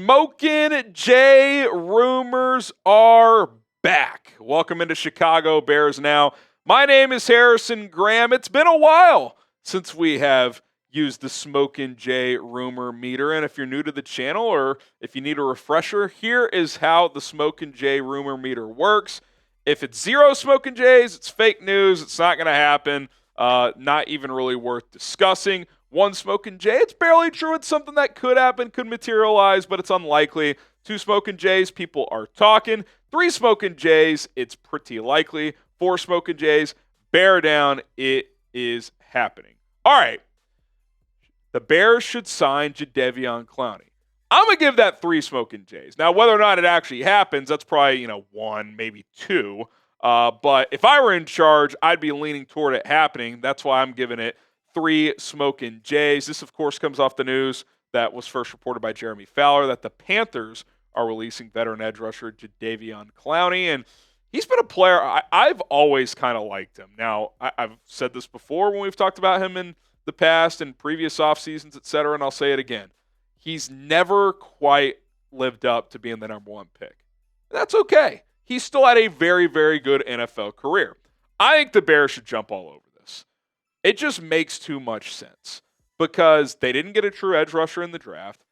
Smokin' Jay rumors are back. Welcome into Chicago Bears Now. My name is Harrison Graham. It's been a while since we have used the Smokin' Jay rumor meter. And if you're new to the channel or if you need a refresher, here is how the Smokin' Jay rumor meter works. If it's 0 Smokin' Jays, it's fake news. It's not going to happen. Not even really worth discussing. 1 Smokin' Jay, it's barely true. It's something that could happen, could materialize, but it's unlikely. 2 Smokin' Jays, people are talking. 3 Smokin' Jays, it's pretty likely. 4 Smokin' Jays, bear down, it is happening. All right, the Bears should sign Jadeveon Clowney. I'm going to give that 3 Smokin' Jays. Now, whether or not it actually happens, that's probably, 1, maybe 2. But if I were in charge, I'd be leaning toward it happening. That's why I'm giving it 3 Smokin' Jays. This, of course, comes off the news that was first reported by Jeremy Fowler that the Panthers are releasing veteran edge rusher Jadeveon Clowney. And he's been a player I've always kind of liked him. Now, I've said this before when we've talked about him in the past and previous off seasons, et cetera, and I'll say it again. He's never quite lived up to being the number 1 pick. That's okay. He's still had a very, very good NFL career. I think the Bears should jump all over this. It just makes too much sense because they didn't get a true edge rusher in the draft.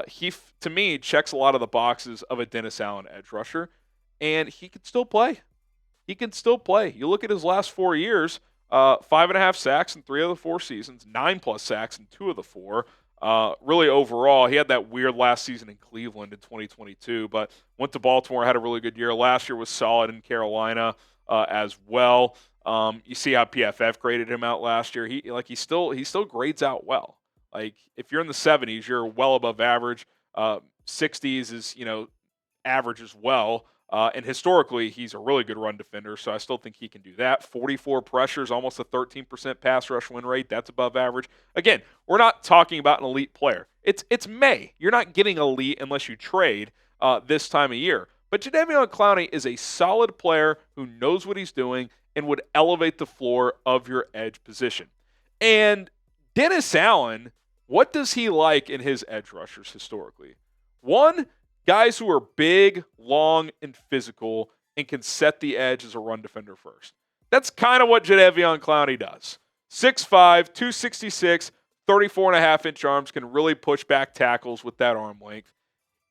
He, to me, checks a lot of the boxes of a Dennis Allen edge rusher, and he can still play. He can still play. You look at his last 4 years, 5.5 sacks in 3 of the 4 seasons, 9+ sacks in 2 of the 4. Really overall, he had that weird last season in Cleveland in 2022, but went to Baltimore, had a really good year. Last year was solid in Carolina as well. You see how PFF graded him out last year. He still grades out well. Like if you're in the 70s, you're well above average. 60s is average as well. And historically, he's a really good run defender, so I still think he can do that. 44 pressures, almost a 13% pass rush win rate. That's above average. Again, we're not talking about an elite player. It's May. You're not getting elite unless you trade this time of year. But Jadeveon Clowney is a solid player who knows what he's doing and would elevate the floor of your edge position. And Dennis Allen, what does he like in his edge rushers historically? 1, guys who are big, long, and physical and can set the edge as a run defender first. That's kind of what Jadeveon Clowney does. 6'5", 266, 34.5-inch arms, can really push back tackles with that arm length.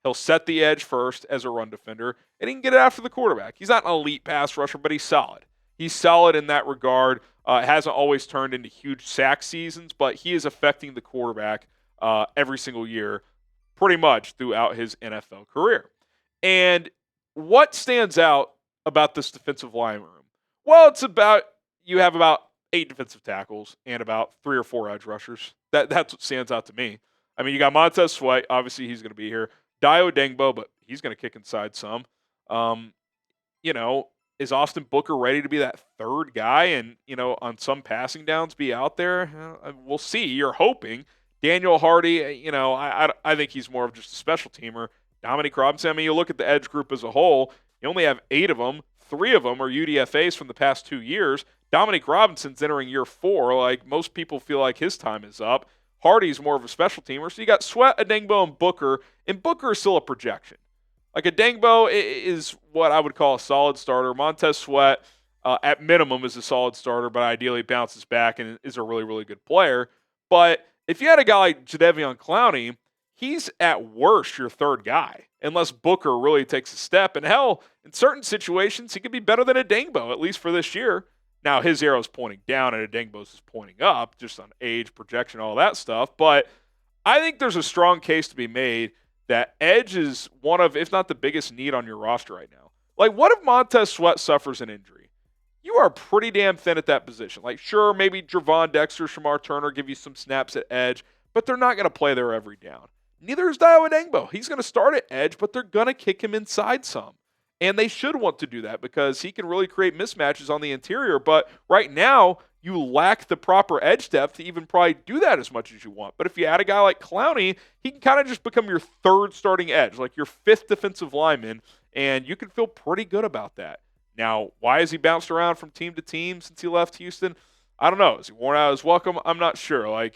He'll set the edge first as a run defender, and he can get it after the quarterback. He's not an elite pass rusher, but he's solid. He's solid in that regard. Hasn't always turned into huge sack seasons, but he is affecting the quarterback every single year pretty much throughout his NFL career. And what stands out about this defensive line room? Well, it's about you have about 8 defensive tackles and about 3 or 4 edge rushers. That's what stands out to me. I mean, you got Montez Sweat. Obviously, he's going to be here. Dio Dengbo, but he's going to kick inside some. Is Austin Booker ready to be that 3rd guy and, on some passing downs be out there? We'll see. You're hoping. Daniel Hardy, I think he's more of just a special teamer. Dominique Robinson, I mean, you look at the edge group as a whole, you only have 8 of them. 3 of them are UDFAs from the past 2 years. Dominique Robinson's entering year 4. Like, most people feel like his time is up. Hardy's more of a special teamer. So you got Sweat, Adengbo, and Booker is still a projection. Like, Adengbo is what I would call a solid starter. Montez Sweat, at minimum, is a solid starter, but ideally bounces back and is a really, really good player. But if you had a guy like Jadeveon Clowney, he's at worst your 3rd guy, unless Booker really takes a step. And hell, in certain situations, he could be better than Adengbo, at least for this year. Now, his arrow's pointing down and Adengbo's is pointing up, just on age, projection, all that stuff. But I think there's a strong case to be made that edge is one of, if not the biggest need on your roster right now. Like, what if Montez Sweat suffers an injury? You are pretty damn thin at that position. Like, sure, maybe Javon Dexter, Shamar Turner give you some snaps at edge, but they're not going to play there every down. Neither is Dio Adengbo. He's going to start at edge, but they're going to kick him inside some. And they should want to do that because he can really create mismatches on the interior. But right now, you lack the proper edge depth to even probably do that as much as you want. But if you add a guy like Clowney, he can kind of just become your 3rd starting edge, like your 5th defensive lineman, and you can feel pretty good about that. Now, why has he bounced around from team to team since he left Houston? I don't know. Is he worn out his welcome? I'm not sure.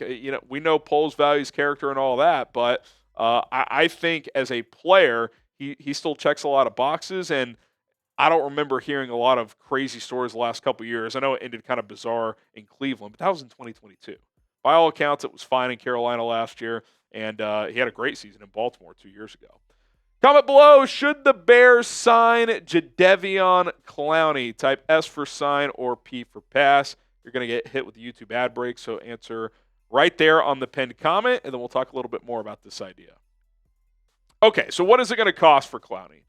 We know Poles values character and all that, but I think as a player, he still checks a lot of boxes, and I don't remember hearing a lot of crazy stories the last couple of years. I know it ended kind of bizarre in Cleveland, but that was in 2022. By all accounts, it was fine in Carolina last year, and he had a great season in Baltimore 2 years ago. Comment below, should the Bears sign Jadeveon Clowney? Type S for sign or P for pass. You're going to get hit with the YouTube ad break, so answer right there on the pinned comment, and then we'll talk a little bit more about this idea. Okay, so what is it going to cost for Clowney?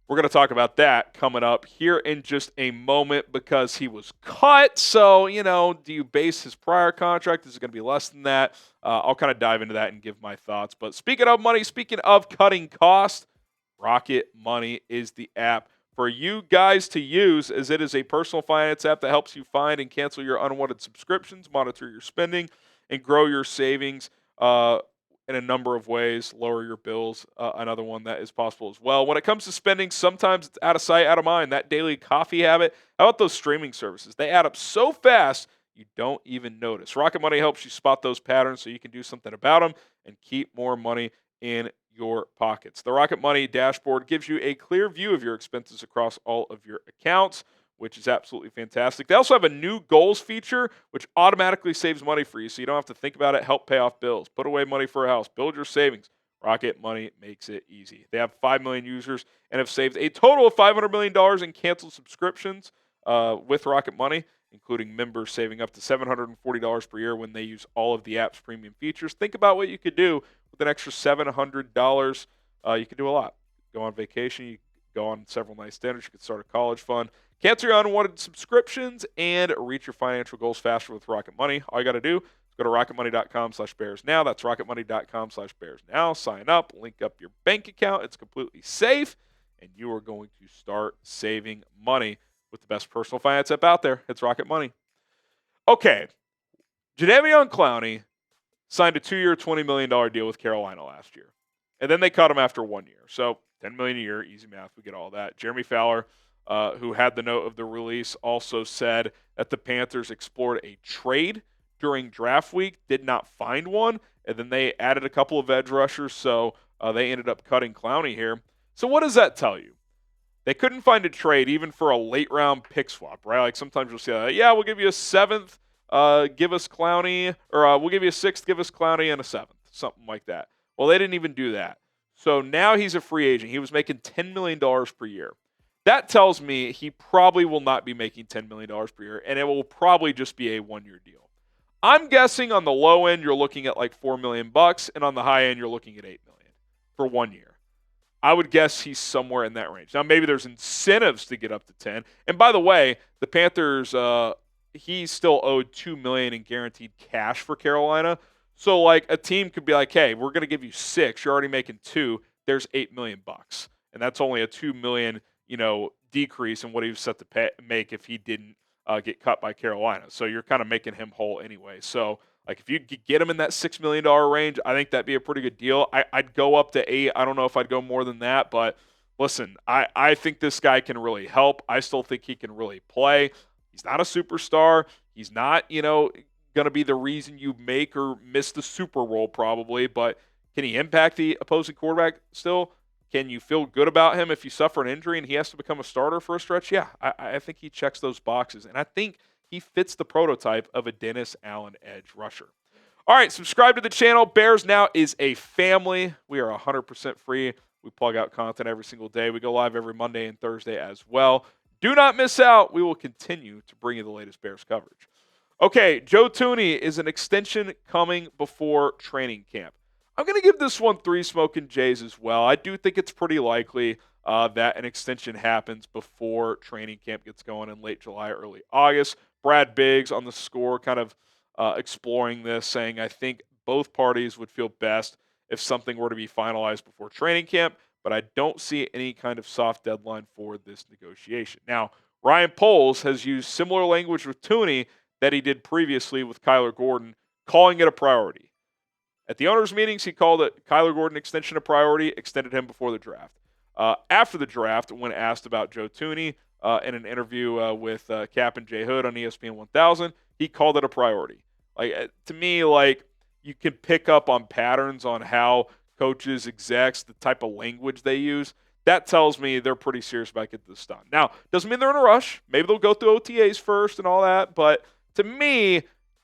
We're going to talk about that coming up here in just a moment because he was cut. So, do you base his prior contract? Is it going to be less than that? I'll kind of dive into that and give my thoughts. But speaking of money, speaking of cutting costs, Rocket Money is the app for you guys to use, as it is a personal finance app that helps you find and cancel your unwanted subscriptions, monitor your spending, and grow your savings in a number of ways, lower your bills, another one that is possible as well. When it comes to spending, sometimes it's out of sight, out of mind. That daily coffee habit, how about those streaming services? They add up so fast, you don't even notice. Rocket Money helps you spot those patterns so you can do something about them and keep more money in your pockets. The Rocket Money dashboard gives you a clear view of your expenses across all of your accounts, which is absolutely fantastic. They also have a new goals feature, which automatically saves money for you, so you don't have to think about it. Help pay off bills, put away money for a house, build your savings. Rocket Money makes it easy. They have 5 million users and have saved a total of $500 million in canceled subscriptions with Rocket Money, including members saving up to $740 per year when they use all of the app's premium features. Think about what you could do with an extra $700. You could do a lot. Go on vacation. You go on several nice dinners. You could start a college fund. Cancel your unwanted subscriptions and reach your financial goals faster with Rocket Money. All you got to do is go to rocketmoney.com/bears now. That's rocketmoney.com/bears now. Sign up, link up your bank account. It's completely safe, and you are going to start saving money with the best personal finance app out there. It's Rocket Money. Okay, Jadeveon Clowney signed a 2-year, $20 million deal with Carolina last year, and then they cut him after 1 year. So $10 million a year, easy math. We get all that. Jeremy Fowler, who had the note of the release, also said that the Panthers explored a trade during draft week, did not find one, and then they added a couple of edge rushers, so they ended up cutting Clowney here. So what does that tell you? They couldn't find a trade even for a late-round pick swap, right? Like sometimes you'll say, yeah, we'll give you a 7th, give us Clowney, or we'll give you a 6th, give us Clowney, and a 7th, something like that. Well, they didn't even do that. So now he's a free agent. He was making $10 million per year. That tells me he probably will not be making $10 million per year, and it will probably just be a 1-year deal. I'm guessing on the low end, you're looking at like $4 million, and on the high end, you're looking at $8 million for 1 year. I would guess he's somewhere in that range. Now, maybe there's incentives to get up to 10. And by the way, the Panthers, he still owed $2 million in guaranteed cash for Carolina. So, like, a team could be like, hey, we're going to give you 6. You're already making 2. There's $8 million. And that's only a $2 million, decrease in what he was set to make if he didn't get cut by Carolina. So you're kind of making him whole anyway. So, like, if you could get him in that $6 million range, I think that'd be a pretty good deal. I'd go up to 8. I don't know if I'd go more than that. But, listen, I think this guy can really help. I still think he can really play. He's not a superstar. He's not, going to be the reason you make or miss the Super Bowl probably. But can he impact the opposing quarterback still? Can you feel good about him if you suffer an injury and he has to become a starter for a stretch? Yeah, I think he checks those boxes. And I think he fits the prototype of a Dennis Allen edge rusher. All right, subscribe to the channel. Bears Now is a family. We are 100% free. We plug out content every single day. We go live every Monday and Thursday as well. Do not miss out. We will continue to bring you the latest Bears coverage. Okay, Joe Thuney, is an extension coming before training camp? I'm going to give this one 3 smoking Jays as well. I do think it's pretty likely that an extension happens before training camp gets going in late July, early August. Brad Biggs on the score kind of exploring this, saying, I think both parties would feel best if something were to be finalized before training camp, but I don't see any kind of soft deadline for this negotiation. Now, Ryan Poles has used similar language with Thuney that he did previously with Kyler Gordon, calling it a priority. At the owners' meetings, he called it Kyler Gordon extension a priority, extended him before the draft. After the draft, when asked about Joe Thuney in an interview with Cap and Jay Hood on ESPN 1000, he called it a priority. To me, you can pick up on patterns on how coaches, execs, the type of language they use. That tells me they're pretty serious about getting this done. Now, doesn't mean they're in a rush. Maybe they'll go through OTAs first and all that. But to me,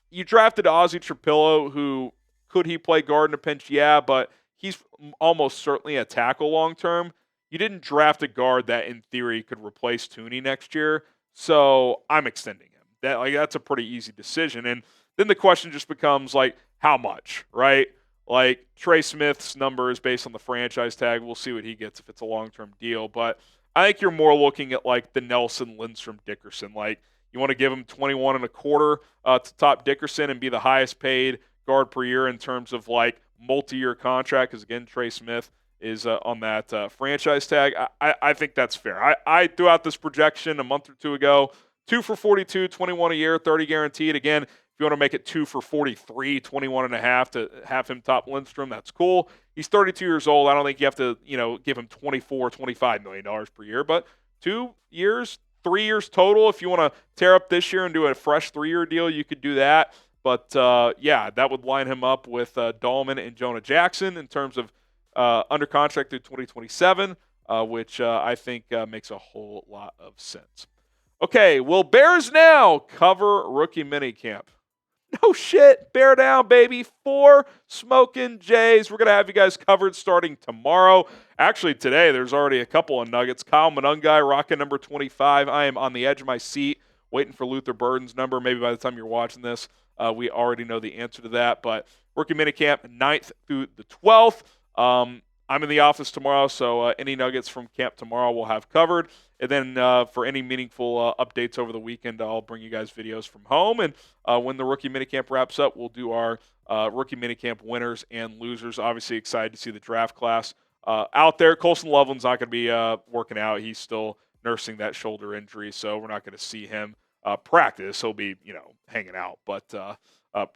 you drafted Ozzie Trapillo, who could he play guard in a pinch? Yeah, but he's almost certainly a tackle long term. You didn't draft a guard that, in theory, could replace Thuney next year. So I'm extending him. That's a pretty easy decision. And then the question just becomes, how much, right? Trey Smith's number is based on the franchise tag. We'll see what he gets if it's a long-term deal. But I think you're more looking at, the Nelson, Lindstrom, Dickerson. You want to give him 21 and a quarter to top Dickerson and be the highest paid guard per year in terms of, multi-year contract. Because, again, Trey Smith is on that franchise tag. I think that's fair. I threw out this projection a month or two ago. 2 for 42, 21 a year, 30 guaranteed. Again, if you want to make it 2 for 43, 21 and a half to have him top Lindstrom, that's cool. He's 32 years old. I don't think you have to, give him $24, $25 million per year. But 2 years, 3 years total. If you want to tear up this year and do a fresh 3-year deal, you could do that. But, that would line him up with Dahlman and Jonah Jackson in terms of under contract through 2027, which I think makes a whole lot of sense. Okay, will Bears Now cover rookie minicamp? No shit. Bear down, baby. 4 smoking Jays. We're going to have you guys covered starting tomorrow. Actually, today there's already a couple of nuggets. Kyle Monungai rocking number 25. I am on the edge of my seat waiting for Luther Burden's number. Maybe by the time you're watching this, we already know the answer to that. But rookie minicamp 9th through the 12th. I'm in the office tomorrow, so any nuggets from camp tomorrow we'll have covered. And then for any meaningful updates over the weekend, I'll bring you guys videos from home. And when the rookie minicamp wraps up, we'll do our rookie minicamp winners and losers. Obviously excited to see the draft class out there. Colson Loveland's not going to be working out. He's still nursing that shoulder injury, so we're not going to see him practice. He'll be, hanging out, but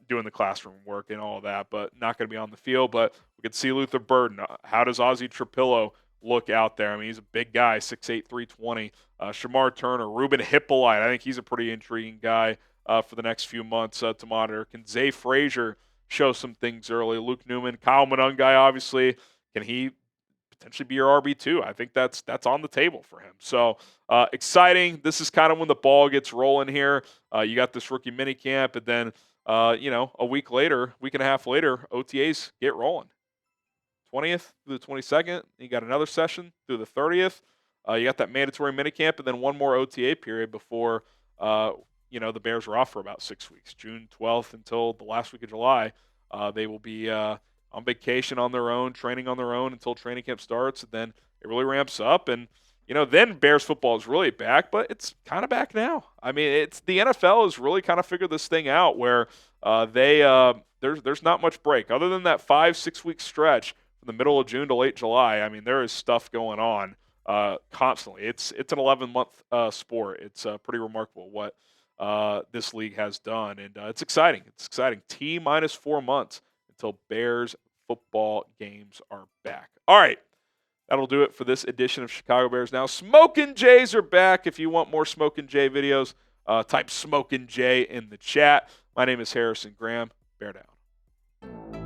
doing the classroom work and all of that, but not going to be on the field. But we could see Luther Burden. How does Ozzie Trapillo look out there? I mean, he's a big guy, 6'8", 320. Shamar Turner, Ruben Hippolyte. I think he's a pretty intriguing guy for the next few months to monitor. Can Zay Frazier show some things early? Luke Newman, Kyle Monungai, obviously. Can he potentially be your RB2? I think that's on the table for him. So exciting. This is kind of when the ball gets rolling here. You got this rookie minicamp, and then a week and a half later, OTAs get rolling. 20th through the 22nd, you got another session through the 30th. You got that mandatory minicamp, and then one more OTA period before, the Bears are off for about 6 weeks. June 12th until the last week of July, they will be on vacation on their own, training on their own until training camp starts, and then it really ramps up. And then Bears football is really back, but it's kind of back now. I mean, the NFL has really kind of figured this thing out where there's not much break other than that 5-6 week stretch from the middle of June to late July. I mean, there is stuff going on constantly. It's an 11-month sport. It's pretty remarkable what this league has done, and it's exciting. It's exciting. T-minus 4 months until Bears football games are back. All right. That'll do it for this edition of Chicago Bears Now. Smokin' Jays are back. If you want more Smokin' Jay videos, type Smokin' Jay in the chat. My name is Harrison Graham. Bear down.